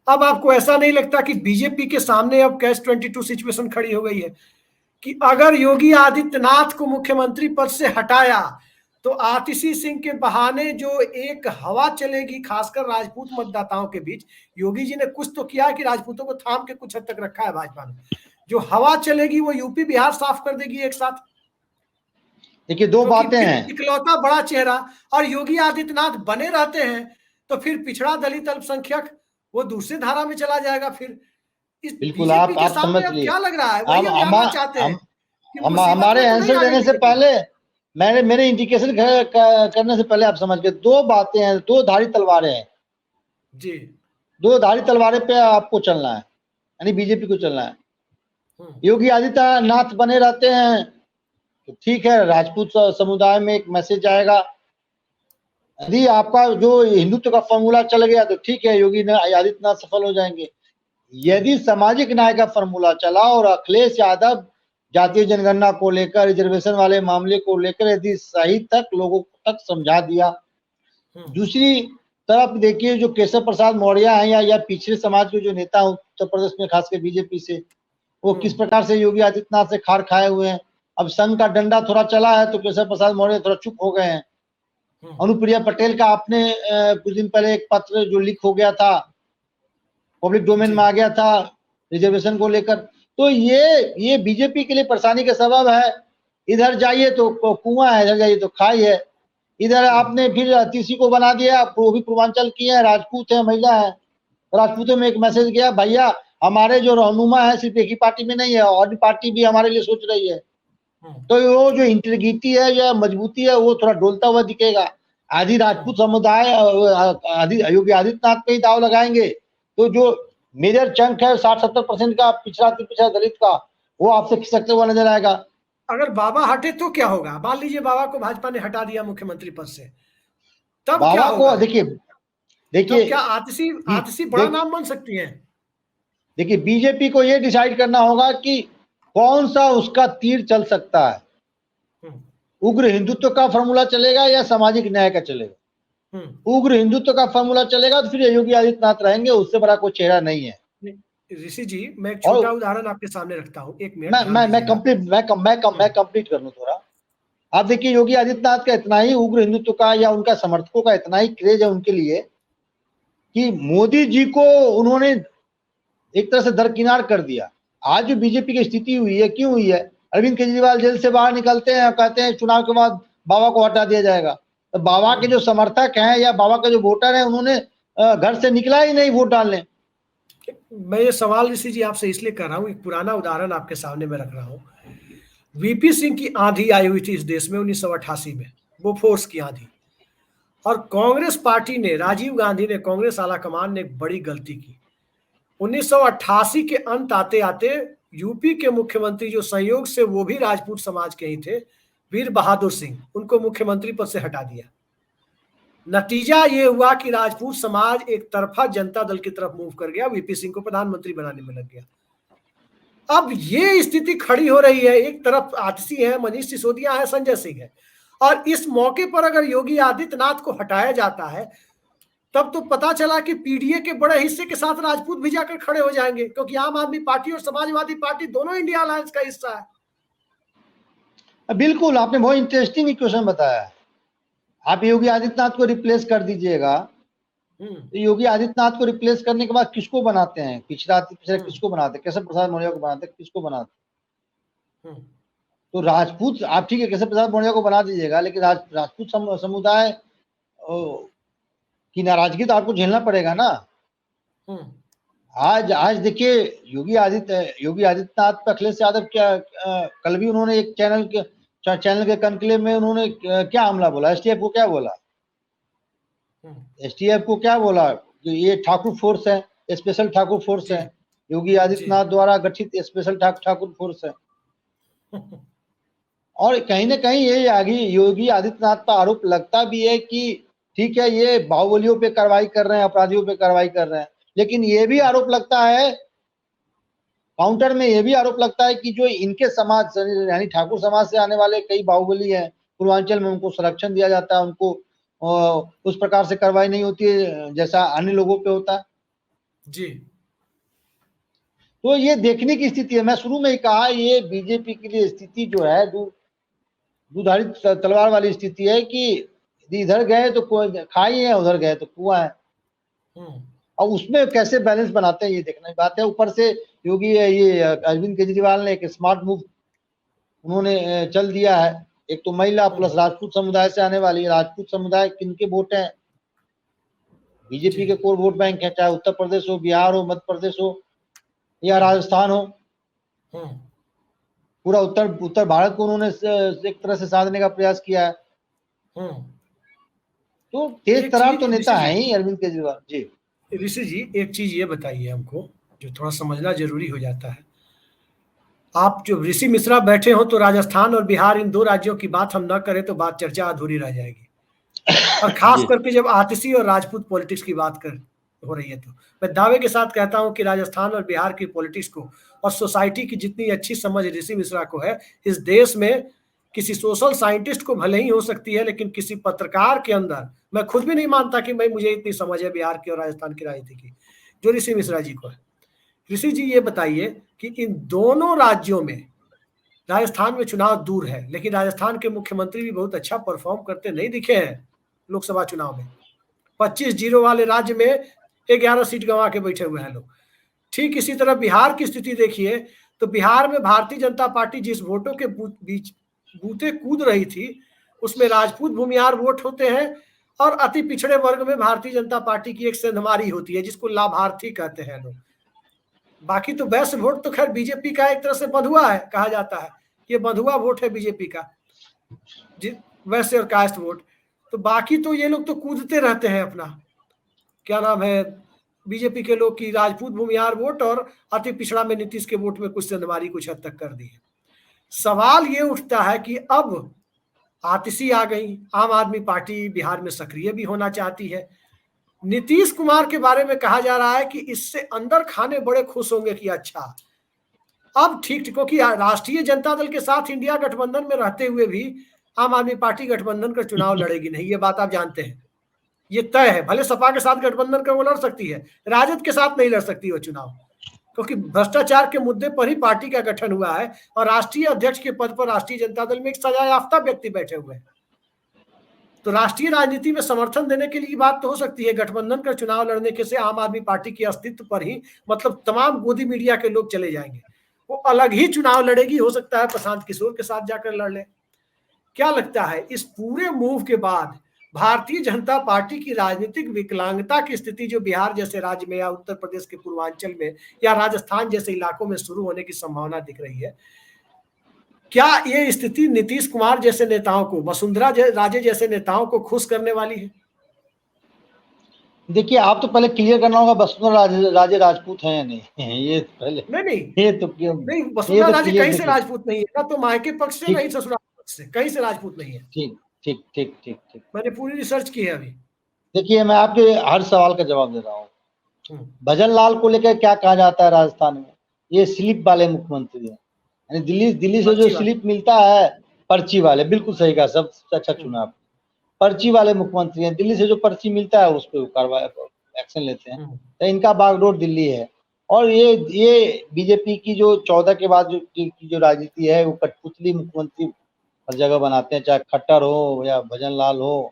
अब आपको ऐसा नहीं लगता कि बीजेपी के सामने अब कैच 22 सिचुएशन खड़ी हो गई है कि अगर योगी आदित्यनाथ को मुख्यमंत्री पद से हटाया तो आतिशी सिंह के बहाने जो एक हवा चलेगी खासकर राजपूत मतदाताओं के बीच, योगी जी ने कुछ तो किया है कि राजपूतों को थाम के कुछ हद तक रखा है भाजपा ने, जो हवा चलेगी वो यूपी बिहार साफ कर देगी एक साथ। देखिए दो बातें हैं, इकलौता बड़ा चेहरा और योगी आदित्यनाथ बने रहते हैं तो फिर पिछड़ा दलित अल्पसंख्यक वो दूसरी धारा में चला जाएगा। फिर इस बिल्कुल आप समझ लीजिए, क्या लग रहा है, वही हम जानना चाहते हैं हमारे आंसर देने से पहले मेरे इंडिकेशन करने से पहले आप समझ गए, दो बातें हैं, दो धारी तलवारें हैं जी, दो धारी तलवारें पे आपको चलना है, यानी बीजेपी को चलना है। योगी आदित्यनाथ बने रहते हैं तो ठीक है, राजपूत समुदाय में एक मैसेज आएगा। यदि आपका जो हिंदुत्व का फॉर्मूला चल गया तो ठीक है, योगी आदित्यनाथ सफल हो जाएंगे। यदि सामाजिक न्याय का फॉर्मूला चला और अखिलेश यादव जातीय जनगणना को लेकर, रिजर्वेशन वाले मामले को लेकर यदि सही तक लोगों तक समझा दिया, दूसरी तरफ देखिए जो केशव प्रसाद मौर्य हैं या पिछड़े समाज के जो नेता उत्तर प्रदेश में खासकर बीजेपी से, वो किस प्रकार से योगी आदित्यनाथ से खार खाए हुए हैं। अब संघ का डंडा थोड़ा चला है तो केशव प्रसाद मौर्य थोड़ा चुप हो गए हैं। अनुप्रिया पटेल का आपने कुछ दिन पहले एक पत्र जो लीक हो गया था, पब्लिक डोमेन में आ गया था रिजर्वेशन को लेकर, तो ये बीजेपी के लिए परेशानी का सबब है। इधर जाइए तो कुआं है, इधर जाइए तो खाई है। इधर आपने फिर अतिशी को बना दिया, वो भी पूर्वांचल की है, राजपूत है, महिला है। राजपूतों में एक मैसेज गया, भैया हमारे जो रहनुमा है सिर्फ एक ही पार्टी में नहीं है, और पार्टी भी हमारे लिए सोच रही है। तो वो जो इंटीग्रिटी है या मजबूती है वो थोड़ा डोलता हुआ दिखेगा। आदि राजपूत समुदाय योगी आदित्यनाथ पे ही दाव लगाएंगे तो जो मेजर चंक है 60-70% का पिछड़ा दलित का, वो आपसे खिसकते हुआ नजर आएगा। अगर बाबा हटे तो क्या होगा? मान लीजिए बाबा को भाजपा ने हटा दिया मुख्यमंत्री पद से, तब बाबा क्या होगा? को देखिए क्या आतिशी बड़ा नाम बन सकती है? देखिए बीजेपी को ये डिसाइड करना होगा कि कौन सा उसका तीर चल सकता है। उग्र हिंदुत्व का फॉर्मूला चलेगा या सामाजिक न्याय का चलेगा? उग्र हिंदुत्व का फॉर्मूला चलेगा तो फिर योगी आदित्यनाथ रहेंगे, उससे बड़ा कोई चेहरा नहीं है। ऋषि जी मैं एक छोटा उदाहरण आपके सामने रखता हूँ, एक मिनट मैं कंप्लीट कर लूं थोड़ा। आप देखिए योगी आदित्यनाथ का इतना ही उग्र हिंदुत्व का या उनका समर्थकों का इतना ही क्रेज है उनके लिए कि मोदी जी को उन्होंने एक तरह से दरकिनार कर दिया। आज जो बीजेपी की स्थिति हुई है, क्यों हुई है? अरविंद केजरीवाल जेल से बाहर निकलते हैं, कहते हैं चुनाव के बाद बाबा को हटा दिया जाएगा। तो बाबा के जो समर्थक हैं या बाबा के जो वोटर हैं, उन्होंने घर से निकला ही नहीं वोट डालने। मैं ये सवाल ऋषि जी आपसे इसलिए कर रहा हूँ, एक पुराना उदाहरण आपके सामने मैं रख रहा हूँ। वीपी सिंह की आंधी आई हुई थी इस देश में 1988 में, वो फोर्स की आंधी। और कांग्रेस पार्टी ने, राजीव गांधी ने, कांग्रेस आला कमान ने एक बड़ी गलती की। 1988 के अंत आते आते यूपी के मुख्यमंत्री, जो संयोग से वो भी राजपूत समाज के ही थे, वीर बहादुर सिंह, उनको मुख्यमंत्री पद से हटा दिया। नतीजा ये हुआ कि राजपूत समाज एक तरफा जनता दल की तरफ मूव कर गया, वीपी सिंह को प्रधानमंत्री बनाने में लग गया। अब ये स्थिति खड़ी हो रही है, एक तरफ आतिशी है, मनीष सिसोदिया है, संजय सिंह है, और इस मौके पर अगर योगी आदित्यनाथ को हटाया जाता है, तब तो पता चला कि पीडीए के बड़े हिस्से के साथ राजपूत भी जाकर खड़े हो जाएंगे, क्योंकि आम आदमी पार्टी और समाजवादी पार्टी दोनों इंडिया अलायंस का हिस्सा है। बिल्कुल, आपने बहुत इंटरेस्टिंग इक्वेशन बताया। आप योगी आदित्यनाथ को रिप्लेस कर दीजिएगा, तो योगी आदित्यनाथ को रिप्लेस करने के बाद किसको बनाते हैं? पिछड़ा किसको बनाते हैं? केशव प्रसाद मौर्य को बनाते हैं, किसको बनाते हैं? तो राजपूत, आप ठीक है केशव प्रसाद मौर्य को बना दीजिएगा, लेकिन राजपूत समुदाय की नाराजगी तो आपको झेलना पड़ेगा ना। आज देखिए, योगी आदित्यनाथ पे अखिलेश यादव क्या, कल भी उन्होंने एक चैनल के कनक्लेव में उन्होंने क्या हमला बोला? एसटीएफ को क्या बोला? एसटीएफ को क्या बोला कि ये ठाकुर फोर्स है, स्पेशल ठाकुर फोर्स है, योगी आदित्यनाथ द्वारा गठित स्पेशल ठाकुर फोर्स है। और कहीं ना कहीं ये आगे योगी आदित्यनाथ पर आरोप लगता भी है कि ठीक है, ये बाहुबलियों पे कार्रवाई कर रहे हैं, अपराधियों पे कार्रवाई कर रहे हैं, लेकिन ये भी आरोप लगता है, काउंटर में ये भी आरोप लगता है कि जो इनके समाज यानी ठाकुर समाज से आने वाले कई बाहुबली हैं, पूर्वांचल में उनको संरक्षण दिया जाता है, उनको उस प्रकार से कार्रवाई नहीं होती है जैसा अन्य लोगों पे होता है जी। तो ये देखने की स्थिति है। मैं शुरू में ही कहा, ये बीजेपी के लिए स्थिति जो है दुधारी तलवार वाली स्थिति है कि इधर गए तो खाई है, उधर गए तो कुआं है। और उसमें कैसे बैलेंस बनाते हैं ये देखने की बात है। ऊपर से योगी ये अरविंद केजरीवाल ने एक स्मार्ट मूव उन्होंने चल दिया है, एक तो महिला प्लस राजपूत समुदाय से आने वाली। राजपूत समुदाय किनके वोट हैं? बीजेपी के कोर वोट बैंक है, चाहे उत्तर प्रदेश हो, बिहार हो, मध्य प्रदेश हो या राजस्थान हो। पूरा उत्तर भारत को उन्होंने एक तरह से साधने का प्रयास किया है। तो तेज तरार तो नेता है ही अरविंद केजरीवाल जी। ऋषि जी, एक चीज ये बताइए हमको, जो थोड़ा समझना जरूरी हो जाता है। आप जो ऋषि मिश्रा बैठे हो, तो राजस्थान और बिहार, इन दो राज्यों की बात हम ना करें तो बात चर्चा अधूरी रह जाएगी। और खास करके जब आतिशी और राजपूत पॉलिटिक्स की बात हो रही है, तो मैं दावे के साथ कहता हूं कि राजस्थान और बिहार की पॉलिटिक्स को और सोसाइटी की जितनी अच्छी समझ ऋषि मिश्रा को है, इस देश में किसी सोशल साइंटिस्ट को भले ही हो सकती है, लेकिन किसी पत्रकार के अंदर, मैं खुद भी नहीं मानता कि मुझे इतनी समझ है बिहार की और राजस्थान की राजनीति की जो ऋषि मिश्रा जी को है। ऋषि जी, ये बताइए कि इन दोनों राज्यों में, राजस्थान में चुनाव दूर है, लेकिन राजस्थान के मुख्यमंत्री भी बहुत अच्छा परफॉर्म करते नहीं दिखे हैं लोकसभा चुनाव में। 25-0 वाले राज्य में 11 सीट गंवा के बैठे हुए हैं लोग। ठीक इसी तरह बिहार की स्थिति देखिए, तो बिहार में भारतीय जनता पार्टी जिस वोटों के बीच बूते कूद रही थी, उसमें राजपूत भूमिहार वोट होते हैं और अति पिछड़े वर्ग में भारतीय जनता पार्टी की एक सेंधमारी होती है, जिसको लाभार्थी कहते हैं लोग। बाकी तो वैश्य वोट तो खैर बीजेपी का एक तरह से बंधुआ है, कहा जाता है ये बंधुआ वोट है बीजेपी का, वैश्य और कास्ट वोट। तो बाकी तो ये लोग तो कूदते रहते हैं अपना, क्या नाम है, बीजेपी के लोग की राजपूत भूमिहार वोट और अति पिछड़ा में नीतीश के वोट में कुछ सेंधमारी कुछ हद तक कर दी है। सवाल ये उठता है कि अब आतिशी आ गई, आम आदमी पार्टी बिहार में सक्रिय भी होना चाहती है। नीतीश कुमार के बारे में कहा जा रहा है कि इससे अंदर खाने बड़े खुश होंगे कि अच्छा अब ठीक, क्योंकि राष्ट्रीय जनता दल के साथ इंडिया गठबंधन में रहते हुए भी आम आदमी पार्टी गठबंधन का चुनाव लड़ेगी नहीं, ये बात आप जानते हैं, ये तय है। भले सपा के साथ गठबंधन कर वो लड़ सकती है, राजद के साथ नहीं लड़ सकती वो चुनाव, क्योंकि भ्रष्टाचार के मुद्दे पर ही पार्टी का गठन हुआ है और राष्ट्रीय अध्यक्ष के पद पर राष्ट्रीय जनता दल में एक सजायाफ्ता व्यक्ति बैठे हुए हैं। तो राष्ट्रीय राजनीति में समर्थन देने के लिए बात तो हो सकती है, गठबंधन का चुनाव लड़ने के से आम आदमी पार्टी के अस्तित्व पर ही मतलब तमाम गोदी मीडिया के लोग चले जाएंगे, वो अलग ही चुनाव लड़ेगी, हो सकता है प्रशांत किशोर के साथ जाकर लड़ ले। क्या लगता है इस पूरे मूव के बाद भारतीय जनता पार्टी की राजनीतिक विकलांगता की स्थिति जो बिहार जैसे राज्य में या उत्तर प्रदेश के पूर्वांचल में या राजस्थान जैसे इलाकों में शुरू होने की संभावना दिख रही है, क्या ये स्थिति नीतीश कुमार जैसे नेताओं को, वसुंधरा राजे जैसे नेताओं को खुश करने वाली है? देखिए, आप तो पहले क्लियर करना होगा वसुंधरा राजे राजपूत हैं या नहीं ये पहले। नहीं नहीं ये तो क्यों, नहीं, ये वसुंधरा तो राजे क्लियर कहीं से देखिए। राजपूत नहीं है ना, तो मायके पक्ष से ठीक नहीं ससुराल पक्ष से, कहीं से राजपूत नहीं है। ठीक ठीक ठीक ठीक ठीक। मैंने पूरी रिसर्च की है अभी। देखिए, मैं आपके हर सवाल का जवाब दे रहा हूँ। हम्म, भजन लाल को लेकर क्या कहा जाता है राजस्थान में, ये स्लिप वाले मुख्यमंत्री हैं। यानी दिल्ली दिल्ली से जो पर्ची वाला। स्लिप मिलता है, पर्ची वाले, बिल्कुल सही कहा, सबसे अच्छा हम्म, चुना आप। पर्ची वाले मुख्यमंत्री हैं, दिल्ली से जो पर्ची मिलता है उस पर कार्रवाई एक्शन लेते हैं। हम्म, तो इनका बागडोर दिल्ली है। और ये बीजेपी की जो 14 के बाद जो राजनीति है, वो कठपुतली मुख्यमंत्री हर जगह बनाते हैं, चाहे खट्टर हो या भजन लाल हो,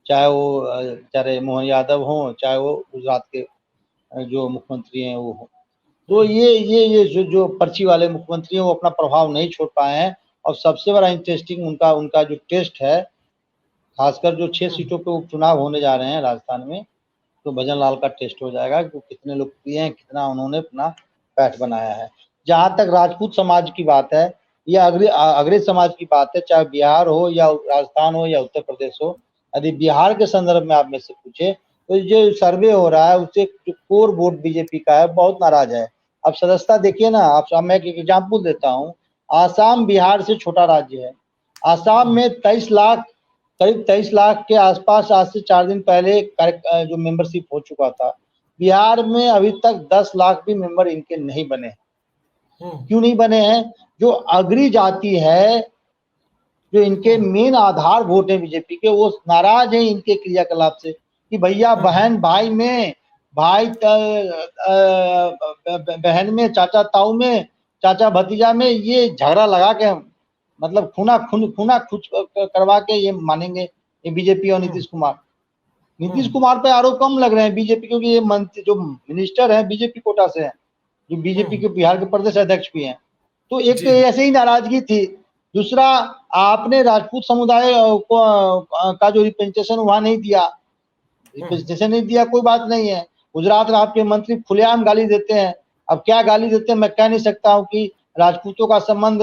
चाहे वो चाहे मोहन यादव हो, चाहे वो गुजरात के जो मुख्यमंत्री हैं वो हो। तो हम्म, ये जो पर्ची वाले मुख्यमंत्री हैं वो अपना प्रभाव नहीं छोड़ पाए हैं। और सबसे बड़ा इंटरेस्टिंग उनका उनका जो टेस्ट है, खासकर जो 6 हम्म, सीटों पे उपचुनाव होने जा रहे हैं राजस्थान में, तो भजन लाल का टेस्ट हो जाएगा कि वो कितने लोकप्रिय हैं, कितना उन्होंने अपना पैठ बनाया है। जहाँ तक राजपूत समाज की बात है या अग्रज समाज की बात है, चाहे बिहार हो या राजस्थान हो या उत्तर प्रदेश हो, यदि बिहार के संदर्भ में आप में से पूछे तो जो सर्वे हो रहा है उससे जो कोर वोट बीजेपी का है बहुत नाराज है। अब सदस्यता देखिए ना आप, मैं एक एग्जाम्पल देता हूँ। आसाम बिहार से छोटा राज्य है। आसाम में 23 लाख, करीब 23 लाख के आसपास आज से 4 दिन पहले जो मेंबरशिप हो चुका था। बिहार में अभी तक 10 लाख भी मेंबर इनके नहीं बने। हम्म, क्यों नहीं बने हैं? जो अग्री जाति है, जो इनके हम्म, मेन आधार वोट है बीजेपी के, वो नाराज है इनके क्रियाकलाप से कि भैया हम्म, बहन भाई में, बहन में, चाचा ताऊ में, चाचा भतीजा में ये झगड़ा लगा के, मतलब खूना खुच करवा के ये मानेंगे ये बीजेपी और हम्म, नीतीश कुमार। नीतीश हम्म, कुमार पे आरोप कम लग रहे हैं बीजेपी, क्योंकि ये मंत्री जो मिनिस्टर हैं बीजेपी कोटा से हैं, जो बीजेपी के बिहार के प्रदेश अध्यक्ष भी हैं। तो एक तो जी। ऐसे ही नाराजगी थी। दूसरा, आपने राजपूत समुदाय का जो रिप्रेजेंटेशन वहां नहीं दिया, हम्म, रिप्रेजेंटेशन नहीं दिया, कोई बात नहीं है। गुजरात में आपके मंत्री खुलेआम गाली देते हैं। अब क्या गाली देते हैं मैं कह नहीं सकता हूँ कि राजपूतों का संबंध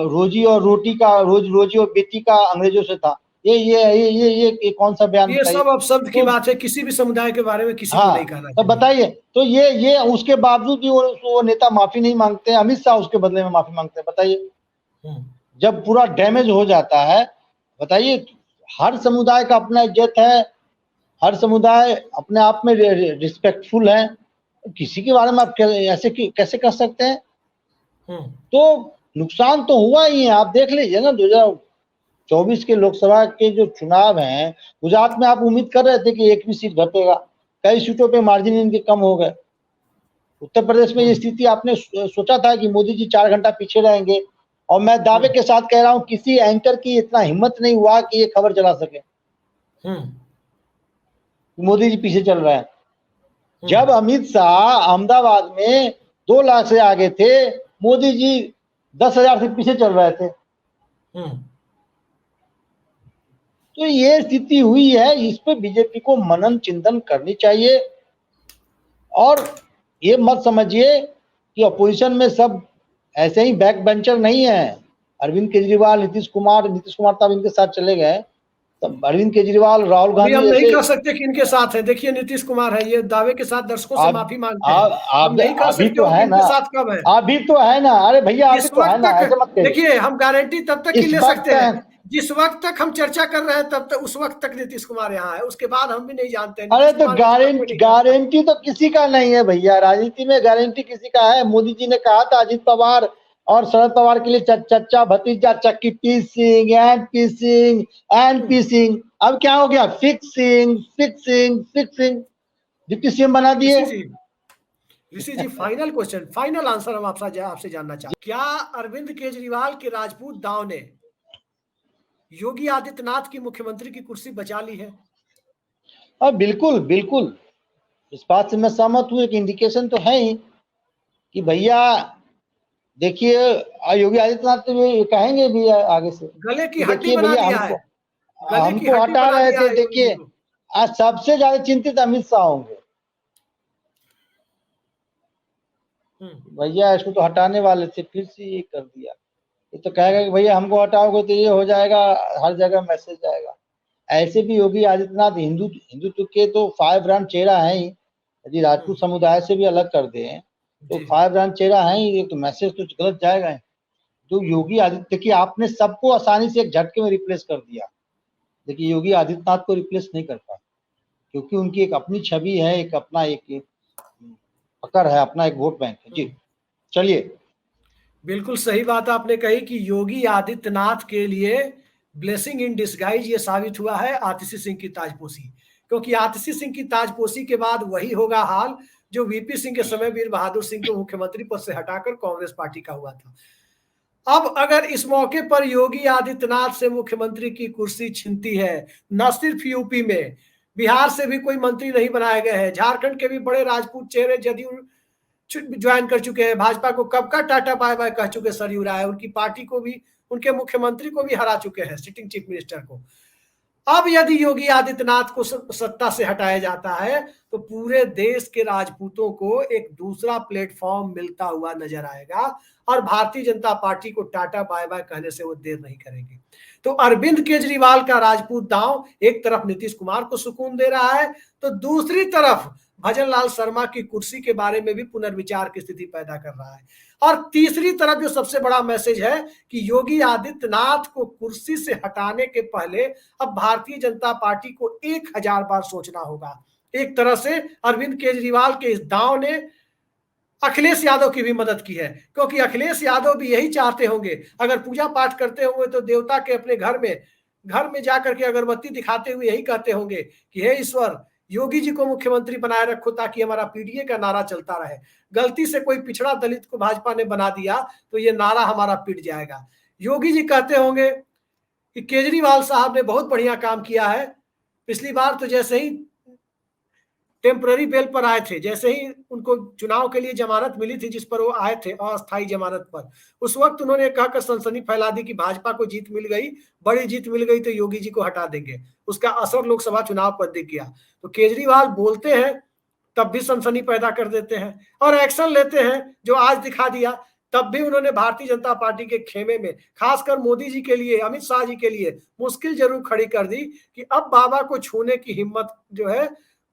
रोजी और रोटी का, रोजी और बेटी का अंग्रेजों से था। ये कौन सा बयान ये बताइए। सब अब शब्द की तो बात है, किसी भी समुदाय के बारे में किसी को हाँ, नहीं कहना तो चाहिए। बताइए, तो ये उसके बावजूद भी वो नेता माफी नहीं मांगते हैं, अमित शाह उसके बदले में माफी मांगते हैं, बताइए। हम्म, जब पूरा डैमेज हो जाता है, बताइए। हर समुदाय का अपना इज्जत है, हर समुदाय अपने आप में रिस्पेक्टफुल है। किसी के बारे में आप ऐसे कैसे कर सकते हैं? हम्म, तो नुकसान तो हुआ ही है। आप देख लीजिए ना, 2024 के लोकसभा के जो चुनाव हैं, गुजरात में आप उम्मीद कर रहे थे कि एक भी सीट घटेगा, कई सीटों पे मार्जिन इनके कम हो गए। उत्तर प्रदेश में ये हम्म, स्थिति आपने सोचा था कि मोदी जी 4 घंटा पीछे रहेंगे? और मैं दावे हम्म, के साथ कह रहा हूं, किसी एंकर की इतना हिम्मत नहीं हुआ कि ये खबर चला सके हम्म, मोदी जी पीछे चल रहे हैं। हम्म, जब अमित शाह अहमदाबाद में 2 लाख से आगे थे, मोदी जी 10,000 से पीछे चल रहे थे। हम्म, तो ये स्थिति हुई है, इस पे बीजेपी को मनन चिंतन करनी चाहिए। और ये मत समझिए कि अपोजिशन में सब ऐसे ही बैक बेंचर नहीं है। अरविंद केजरीवाल, नीतीश कुमार तब इनके साथ चले गए, तब अरविंद केजरीवाल, राहुल अभी गांधी हम नहीं जैसे। कह सकते कि इनके साथ है। देखिए नीतीश कुमार है, ये दावे के साथ दर्शकों से आप माफी मांगते हैं। हम नहीं कह अभी सकते तो हो कि है ना, इनके साथ कब है। अभी तो है ना, अरे भैया अभी जिस तो है वक्त ना, तक, ऐसे मत कहिए। देखिए हम गारंटी तब तक की इस ले वक्त सकते हैं जिस वक्त तक हम चर्चा कर रहे हैं, तब तक उस वक्त तक नीतीश कुमार यहाँ है। उसके बाद हम भी नहीं जानते हैं, अरे नीतीश तो कुमार के सिवा कोई गारंटी नहीं जानता। गारंटी तो किसी का नहीं है भैया, राजनीति में गारंटी किसी का है? मोदी जी ने कहा था अजित पवार और शरद पवार के लिए चच्चा भतीजा चक्की पीसिंग एंड पीसिंग एंड हम्म, पीसिंग। अब क्या हो गया? Fixing fixing fixing. Deputy CM बना दिए। ऋषि जी, ऋषि जी फाइनल क्वेश्चन, फाइनल आंसर हम आपसे जानना चाहते, क्या अरविंद केजरीवाल के राजपूत दाव ने योगी आदित्यनाथ की मुख्यमंत्री की कुर्सी बचा ली है? और बिल्कुल बिल्कुल, इस बात से मैं सहमत हूँ। एक इंडिकेशन तो है ही कि भैया देखिए, योगी आदित्यनाथ तो ये कहेंगे भी आगे से गले की कि हड्डी देखिए बना भैया दिया है, हमको गले की हमको हड्डी हटा बना रहे दिया थे। है योगी जी देखिए, को। आज सबसे ज्यादा चिंतित अमित शाह होंगे। हम्म, भैया इसको तो हटाने वाले थे, फिर से ये कर दिया। ये तो कहेगा कि भैया हमको हटाओगे तो ये हो जाएगा, हर जगह मैसेज जाएगा। ऐसे भी योगी आदित्यनाथ हिंदुत्व के तो फायर ब्रांड चेहरा है ही। यदि राजपूत समुदाय से भी अलग कर दें तो फायर ब्रांड चेहरा है ही, ये तो मैसेज तो गलत जाएगा। तो योगी आदित्य की आपने सबको आसानी से एक झटके में रिप्लेस कर दिया, लेकिन योगी आदित्यनाथ को रिप्लेस नहीं कर पाए, क्योंकि उनकी एक अपनी छवि है, एक अपना एक पकड़ है, अपना एक वोट बैंक है। जी चलिए। बिल्कुल सही बात आपने कही कि योगी आदित्यनाथ के लिए ब्लेसिंग इन डिस्गाइज ये साबित हुआ है आतिशी सिंह की ताजपोशी, क्योंकि आतिशी सिंह की ताजपोशी के बाद वही होगा हाल जो वीपी सिंह के समय वीर बहादुर सिंह को मुख्यमंत्री पद से हटाकर कांग्रेस पार्टी का हुआ था। अब अगर इस मौके पर योगी आदित्यनाथ से मुख्यमंत्री की कुर्सी छिनती है, न सिर्फ यूपी में, बिहार से भी कोई मंत्री नहीं बनाए गए हैं, झारखंड के भी बड़े राजपूत चेहरे जदयू ज्वाइन कर चुके हैं, भाजपा को कब का टाटा बाय बाय कह चुके सरयू राय, उनकी पार्टी को भी, उनके मुख्यमंत्री को भी हरा चुके हैं, सिटिंग चीफ मिनिस्टर को। अब यदि योगी आदित्यनाथ को सत्ता से हटाया जाता है तो पूरे देश के राजपूतों को एक दूसरा प्लेटफॉर्म मिलता हुआ नजर आएगा और भारतीय जनता पार्टी को टाटा बाय बाय कहने से वो देर नहीं करेंगे। तो अरविंद केजरीवाल का राजपूत दांव एक तरफ नीतीश कुमार को सुकून दे रहा है, तो दूसरी तरफ भजन लाल शर्मा की कुर्सी के बारे में भी पुनर्विचार की स्थिति पैदा कर रहा है। और तीसरी तरफ जो सबसे बड़ा मैसेज है कि योगी आदित्यनाथ को कुर्सी से हटाने के पहले अब भारतीय जनता पार्टी को 1000 बार सोचना होगा। एक तरह से अरविंद केजरीवाल के इस दांव ने अखिलेश यादव की भी मदद की है, क्योंकि अखिलेश यादव भी यही चाहते होंगे, अगर पूजा पाठ करते होंगे तो देवता के अपने घर में जाकर के अगरबत्ती दिखाते हुए यही कहते होंगे कि हे ईश्वर, योगी जी को मुख्यमंत्री बनाए रखो ताकि हमारा पीडीए का नारा चलता रहे। गलती से कोई पिछड़ा दलित को भाजपा ने बना दिया तो ये नारा हमारा पिट जाएगा। योगी जी कहते होंगे कि केजरीवाल साहब ने बहुत बढ़िया काम किया है, पिछली बार तो जैसे ही टेम्पररी बेल पर आए थे, जैसे ही उनको चुनाव के लिए जमानत मिली थी जिस पर वो आए थे अस्थायी जमानत पर, उस वक्त उन्होंने कहकर सनसनी फैला दी कि भाजपा को जीत मिल गई, बड़ी जीत मिल गई तो योगी जी को हटा देंगे। उसका असर लोकसभा चुनाव पर दिख गया। तो केजरीवाल बोलते हैं तब भी सनसनी पैदा कर देते हैं और एक्शन लेते हैं, जो आज दिखा दिया। तब भी उन्होंने भारतीय जनता पार्टी के खेमे में खासकर मोदी जी के लिए, अमित शाह जी के लिए मुश्किल जरूर खड़ी कर दी कि अब बाबा को छूने की हिम्मत जो है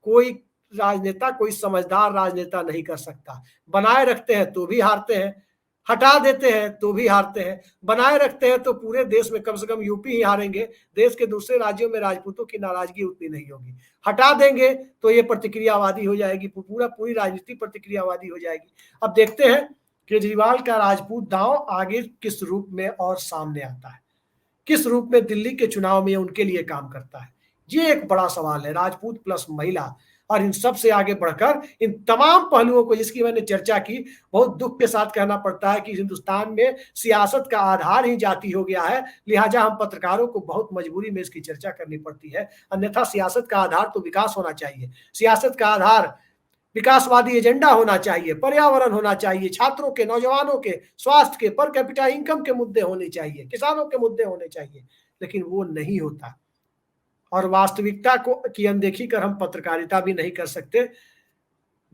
कोई राजनेता, कोई समझदार राजनेता नहीं कर सकता। बनाए रखते हैं तो भी हारते हैं, हटा देते हैं तो भी हारते हैं। बनाए रखते हैं तो पूरे देश में कम से कम यूपी ही हारेंगे, देश के दूसरे राज्यों में राजपूतों की नाराजगी उतनी नहीं होगी। हटा देंगे तो ये प्रतिक्रियावादी हो जाएगी, पूरी राजनीति प्रतिक्रियावादी हो जाएगी। अब देखते हैं केजरीवाल का राजपूत दांव आगे किस रूप में और सामने आता है, किस रूप में दिल्ली के चुनाव में उनके लिए काम करता है। ये एक बड़ा सवाल है, राजपूत प्लस महिला। और इन सब से आगे बढ़कर इन तमाम पहलुओं को जिसकी मैंने चर्चा की, बहुत दुख के साथ कहना पड़ता है कि हिंदुस्तान में सियासत का आधार ही जाति हो गया है, लिहाजा हम पत्रकारों को बहुत मजबूरी में इसकी चर्चा करनी पड़ती है। अन्यथा सियासत का आधार तो विकास होना चाहिए, सियासत का आधार विकासवादी एजेंडा होना चाहिए, पर्यावरण होना चाहिए, छात्रों के, नौजवानों के स्वास्थ्य के, पर कैपिटा इनकम के मुद्दे होने चाहिए, किसानों के मुद्दे होने चाहिए, लेकिन वो नहीं होता। और वास्तविकता को की अनदेखी कर हम पत्रकारिता भी नहीं कर सकते,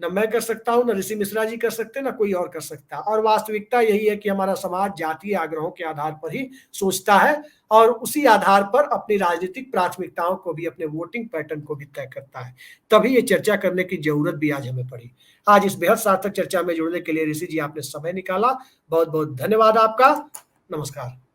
न मैं कर सकता हूं, न ऋषि मिश्रा जी कर सकते, न कोई और कर सकता। और वास्तविकता यही है कि हमारा समाज जातीय आग्रहों के आधार पर ही सोचता है और उसी आधार पर अपनी राजनीतिक प्राथमिकताओं को भी, अपने वोटिंग पैटर्न को भी तय करता है। तभी ये चर्चा करने की जरूरत भी आज हमें पड़ी। आज इस बेहद सार्थक चर्चा में जुड़ने के लिए ऋषि जी आपने समय निकाला, बहुत बहुत धन्यवाद आपका। नमस्कार।